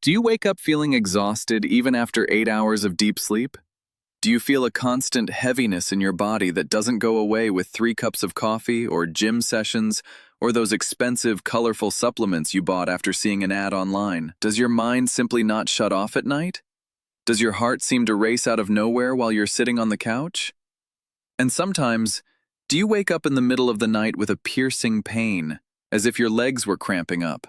Do you wake up feeling exhausted even after 8 hours of deep sleep? Do you feel a constant heaviness in your body that doesn't go away with 3 cups of coffee or gym sessions or those expensive, colorful supplements you bought after seeing an ad online? Does your mind simply not shut off at night? Does your heart seem to race out of nowhere while you're sitting on the couch? And sometimes, do you wake up in the middle of the night with a piercing pain, as if your legs were cramping up?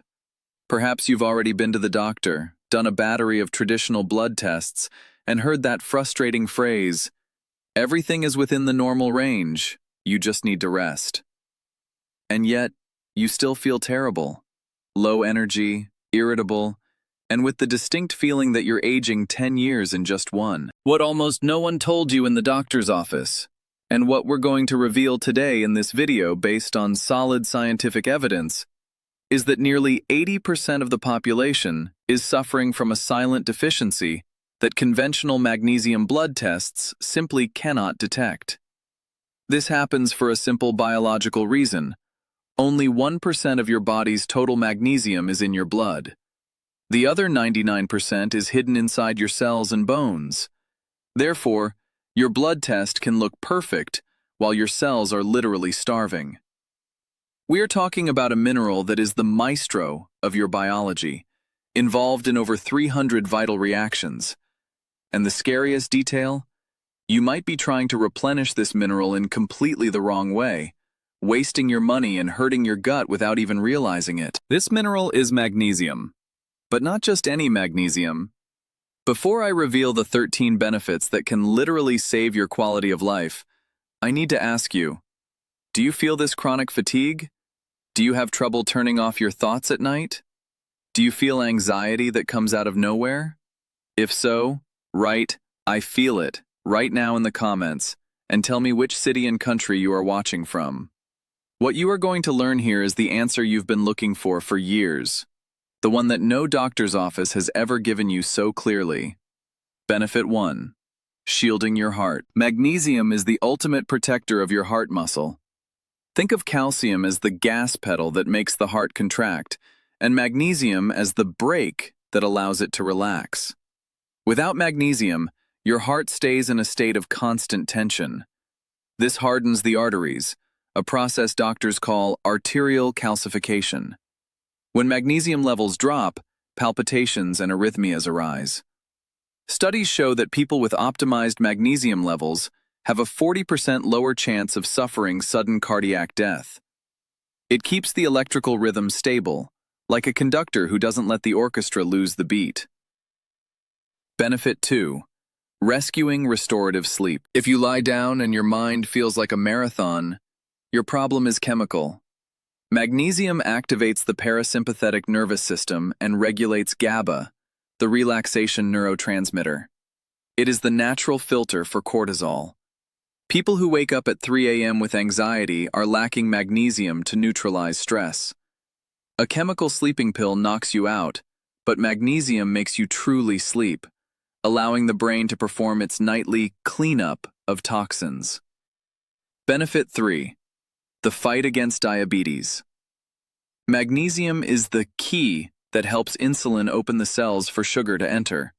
Perhaps you've already been to the doctor, done a battery of traditional blood tests, and heard that frustrating phrase, "Everything is within the normal range, you just need to rest." And yet, you still feel terrible, low energy, irritable, and with the distinct feeling that you're aging 10 years in just one. What almost no one told you in the doctor's office, and what we're going to reveal today in this video based on solid scientific evidence, is that nearly 80% of the population is suffering from a silent deficiency that conventional magnesium blood tests simply cannot detect. This happens for a simple biological reason. Only 1% of your body's total magnesium is in your blood. The other 99% is hidden inside your cells and bones. Therefore, your blood test can look perfect while your cells are literally starving. We are talking about a mineral that is the maestro of your biology, involved in over 300 vital reactions. And the scariest detail? You might be trying to replenish this mineral in completely the wrong way, wasting your money and hurting your gut without even realizing it. This mineral is magnesium, but not just any magnesium. Before I reveal the 13 benefits that can literally save your quality of life, I need to ask you, do you feel this chronic fatigue? Do you have trouble turning off your thoughts at night? Do you feel anxiety that comes out of nowhere? If so, write, "I feel it," right now in the comments, and tell me which city and country you are watching from. What you are going to learn here is the answer you've been looking for years, the one that no doctor's office has ever given you so clearly. Benefit 1. Shielding your heart. Magnesium is the ultimate protector of your heart muscle. Think of calcium as the gas pedal that makes the heart contract, and magnesium as the brake that allows it to relax. Without magnesium, your heart stays in a state of constant tension. This hardens the arteries, a process doctors call arterial calcification. When magnesium levels drop, palpitations and arrhythmias arise. Studies show that people with optimized magnesium levels have a 40% lower chance of suffering sudden cardiac death. It keeps the electrical rhythm stable, like a conductor who doesn't let the orchestra lose the beat. Benefit 2. Rescuing restorative sleep. If you lie down and your mind feels like a marathon, your problem is chemical. Magnesium activates the parasympathetic nervous system and regulates GABA, the relaxation neurotransmitter. It is the natural filter for cortisol. People who wake up at 3 a.m. with anxiety are lacking magnesium to neutralize stress. A chemical sleeping pill knocks you out, but magnesium makes you truly sleep, allowing the brain to perform its nightly cleanup of toxins. Benefit 3. The fight against diabetes. Magnesium is the key that helps insulin open the cells for sugar to enter.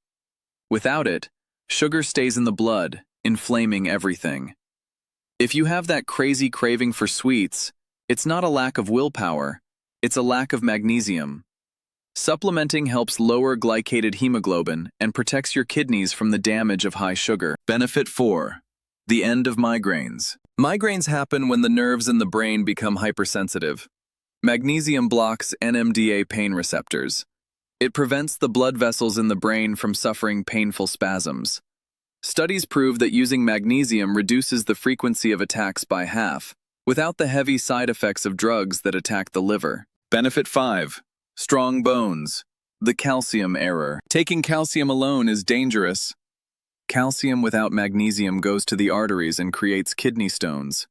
Without it, sugar stays in the blood, inflaming everything. If you have that crazy craving for sweets, it's not a lack of willpower, it's a lack of magnesium. Supplementing helps lower glycated hemoglobin and protects your kidneys from the damage of high sugar. Benefit 4. The end of migraines. Migraines happen when the nerves in the brain become hypersensitive. Magnesium blocks NMDA pain receptors. It prevents the blood vessels in the brain from suffering painful spasms. Studies prove that using magnesium reduces the frequency of attacks by half, without the heavy side effects of drugs that attack the liver. Benefit 5. Strong bones. The calcium error. Taking calcium alone is dangerous. Calcium without magnesium goes to the arteries and creates kidney stones.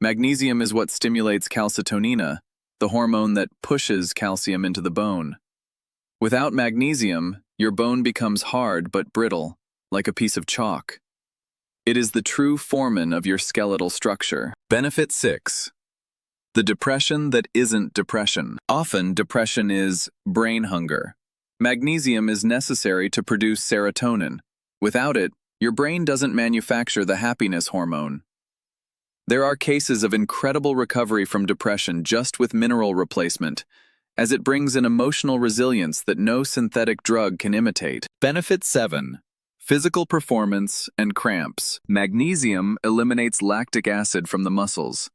Magnesium is what stimulates calcitonin, the hormone that pushes calcium into the bone. Without magnesium, your bone becomes hard but brittle, like a piece of chalk. It is the true foreman of your skeletal structure. Benefit 6. The depression that isn't depression. Often, depression is brain hunger. Magnesium is necessary to produce serotonin. Without it, your brain doesn't manufacture the happiness hormone. There are cases of incredible recovery from depression just with mineral replacement, as it brings an emotional resilience that no synthetic drug can imitate. Benefit 7. Physical performance and cramps. Magnesium eliminates lactic acid from the muscles.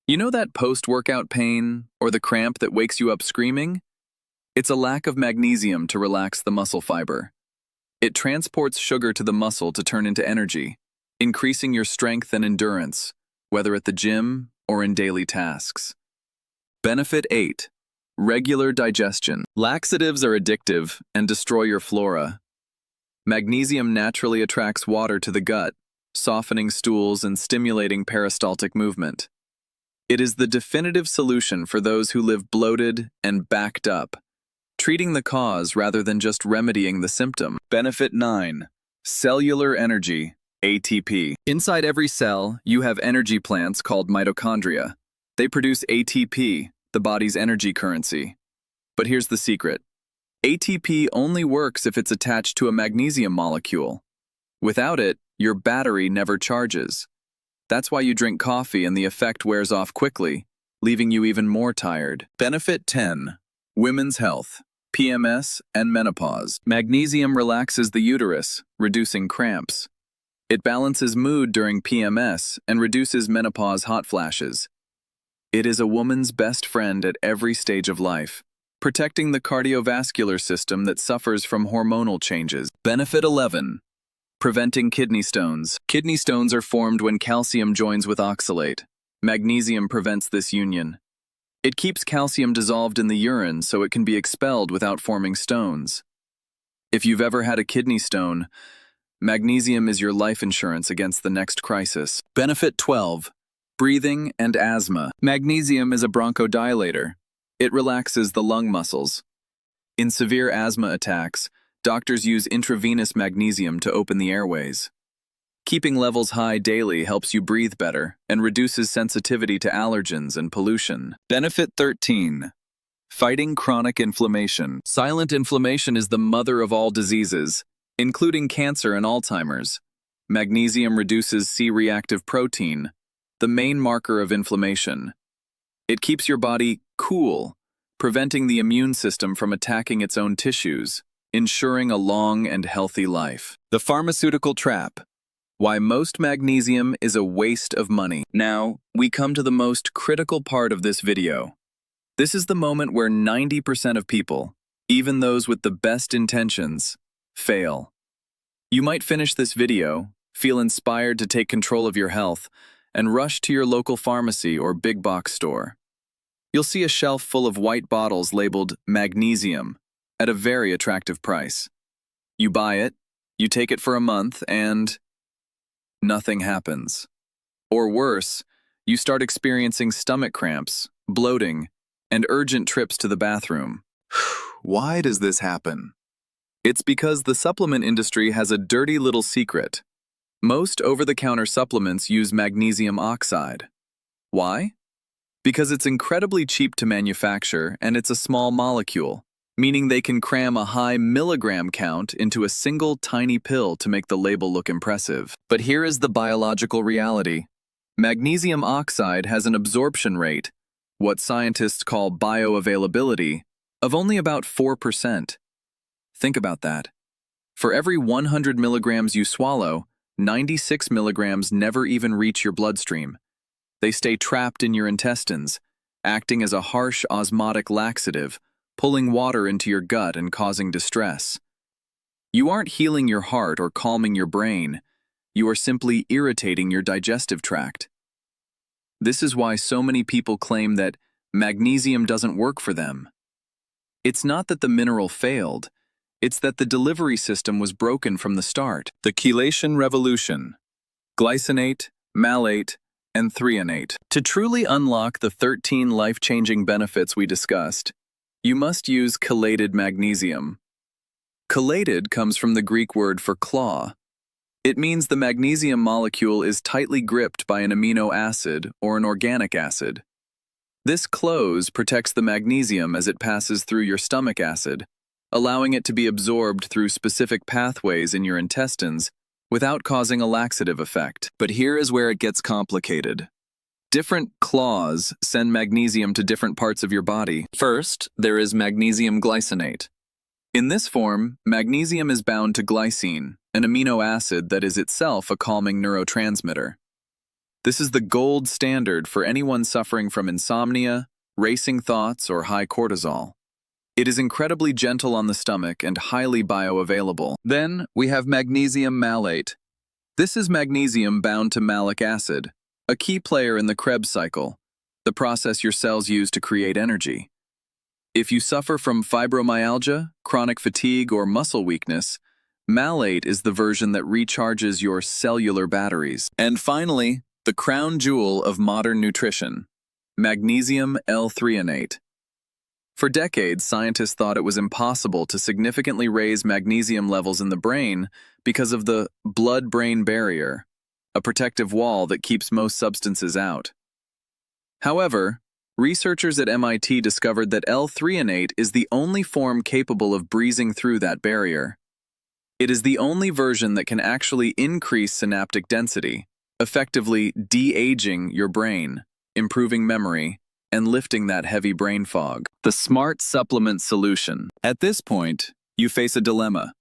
You know that post-workout pain or the cramp that wakes you up screaming? It's a lack of magnesium to relax the muscle fiber. It transports sugar to the muscle to turn into energy, increasing your strength and endurance, whether at the gym or in daily tasks. Benefit 8. Regular digestion. Laxatives are addictive and destroy your flora. Magnesium naturally attracts water to the gut, softening stools and stimulating peristaltic movement. It is the definitive solution for those who live bloated and backed up, treating the cause rather than just remedying the symptom. Benefit 9. Cellular energy, ATP. Inside every cell, you have energy plants called mitochondria. They produce ATP, the body's energy currency. But here's the secret. ATP only works if it's attached to a magnesium molecule. Without it, your battery never charges. That's why you drink coffee and the effect wears off quickly, leaving you even more tired. Benefit 10. Women's health, PMS, and menopause. Magnesium relaxes the uterus, reducing cramps. It balances mood during PMS and reduces menopause hot flashes. It is a woman's best friend at every stage of life, protecting the cardiovascular system that suffers from hormonal changes. Benefit 11. Preventing kidney stones. Kidney stones are formed when calcium joins with oxalate. Magnesium prevents this union. It keeps calcium dissolved in the urine so it can be expelled without forming stones. If you've ever had a kidney stone, magnesium is your life insurance against the next crisis. Benefit 12. Breathing and asthma. Magnesium is a bronchodilator. It relaxes the lung muscles. In severe asthma attacks, doctors use intravenous magnesium to open the airways. Keeping levels high daily helps you breathe better and reduces sensitivity to allergens and pollution. Benefit 13. Fighting chronic inflammation. Silent inflammation is the mother of all diseases, including cancer and Alzheimer's. Magnesium reduces C-reactive protein, the main marker of inflammation. It keeps your body cool, preventing the immune system from attacking its own tissues, ensuring a long and healthy life. The pharmaceutical trap. Why most magnesium is a waste of money. Now, we come to the most critical part of this video. This is the moment where 90% of people, even those with the best intentions, fail. You might finish this video, feel inspired to take control of your health, and rush to your local pharmacy or big box store. You'll see a shelf full of white bottles labeled magnesium at a very attractive price. You buy it, you take it for a month, and nothing happens. Or worse, you start experiencing stomach cramps, bloating, and urgent trips to the bathroom. Why does this happen? It's because the supplement industry has a dirty little secret. Most over-the-counter supplements use magnesium oxide. Why? Because it's incredibly cheap to manufacture and it's a small molecule, meaning they can cram a high milligram count into a single tiny pill to make the label look impressive. But here is the biological reality. Magnesium oxide has an absorption rate, what scientists call bioavailability, of only about 4%. Think about that. For every 100 milligrams you swallow, 96 milligrams never even reach your bloodstream. They stay trapped in your intestines, acting as a harsh osmotic laxative, pulling water into your gut and causing distress. You aren't healing your heart or calming your brain. You are simply irritating your digestive tract. This is why so many people claim that magnesium doesn't work for them. It's not that the mineral failed. It's that the delivery system was broken from the start. The chelation revolution. Glycinate, malate, and threonate. To truly unlock the 13 life-changing benefits we discussed, you must use chelated magnesium. Chelated comes from the Greek word for claw. It means the magnesium molecule is tightly gripped by an amino acid or an organic acid. This close protects the magnesium as it passes through your stomach acid, allowing it to be absorbed through specific pathways in your intestines without causing a laxative effect. But here is where it gets complicated. Different claws send magnesium to different parts of your body. First, there is magnesium glycinate. In this form, magnesium is bound to glycine, an amino acid that is itself a calming neurotransmitter. This is the gold standard for anyone suffering from insomnia, racing thoughts, or high cortisol. It is incredibly gentle on the stomach and highly bioavailable. Then, we have magnesium malate. This is magnesium bound to malic acid, a key player in the Krebs cycle, the process your cells use to create energy. If you suffer from fibromyalgia, chronic fatigue, or muscle weakness, malate is the version that recharges your cellular batteries. And finally, the crown jewel of modern nutrition, Magnesium L-Threonate. For decades, scientists thought it was impossible to significantly raise magnesium levels in the brain because of the blood-brain barrier, a protective wall that keeps most substances out. However, researchers at MIT discovered that L-Threonate is the only form capable of breezing through that barrier. It is the only version that can actually increase synaptic density, effectively de-aging your brain, improving memory, and lifting that heavy brain fog. The smart supplement solution. At this point, you face a dilemma.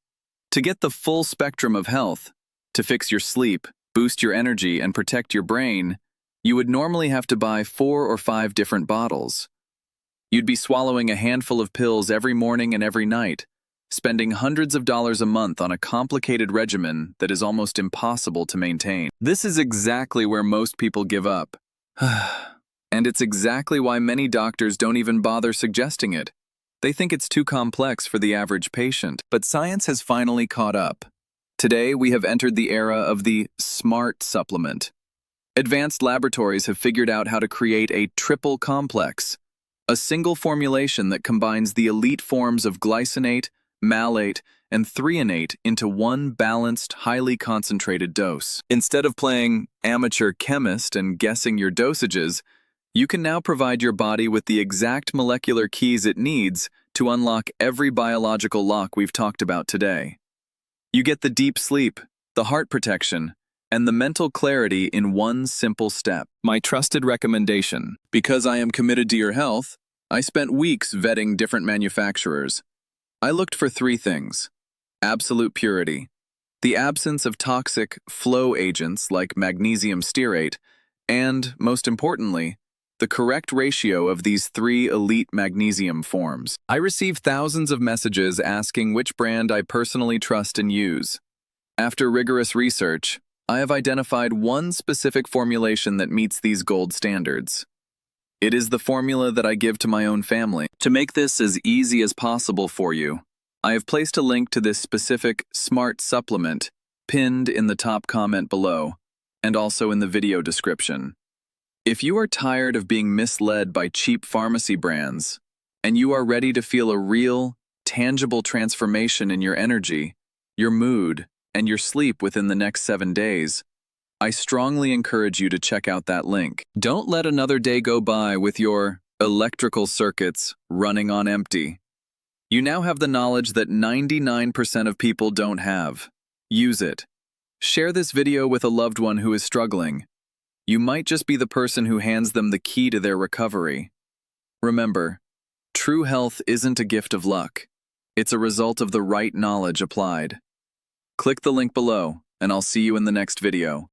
To get the full spectrum of health, to fix your sleep, boost your energy, and protect your brain, you would normally have to buy 4 or 5 different bottles. You'd be swallowing a handful of pills every morning and every night, spending hundreds of dollars a month on a complicated regimen that is almost impossible to maintain. This is exactly where most people give up. And it's exactly why many doctors don't even bother suggesting it. They think it's too complex for the average patient. But science has finally caught up. Today, we have entered the era of the smart supplement. Advanced laboratories have figured out how to create a triple complex, a single formulation that combines the elite forms of glycinate, malate, and threonate into one balanced, highly concentrated dose. Instead of playing amateur chemist and guessing your dosages, you can now provide your body with the exact molecular keys it needs to unlock every biological lock we've talked about today. You get the deep sleep, the heart protection, and the mental clarity in one simple step. My trusted recommendation. Because I am committed to your health, I spent weeks vetting different manufacturers. I looked for 3 things: absolute purity, the absence of toxic flow agents like magnesium stearate, and, most importantly, the correct ratio of these 3 elite magnesium forms. I received thousands of messages asking which brand I personally trust and use. After rigorous research, I have identified one specific formulation that meets these gold standards. It is the formula that I give to my own family. To make this as easy as possible for you, I have placed a link to this specific smart supplement pinned in the top comment below, and also in the video description. If you are tired of being misled by cheap pharmacy brands, and you are ready to feel a real, tangible transformation in your energy, your mood, and your sleep within the next 7 days, I strongly encourage you to check out that link. Don't let another day go by with your electrical circuits running on empty. You now have the knowledge that 99% of people don't have. Use it. Share this video with a loved one who is struggling. You might just be the person who hands them the key to their recovery. Remember, true health isn't a gift of luck. It's a result of the right knowledge applied. Click the link below, and I'll see you in the next video.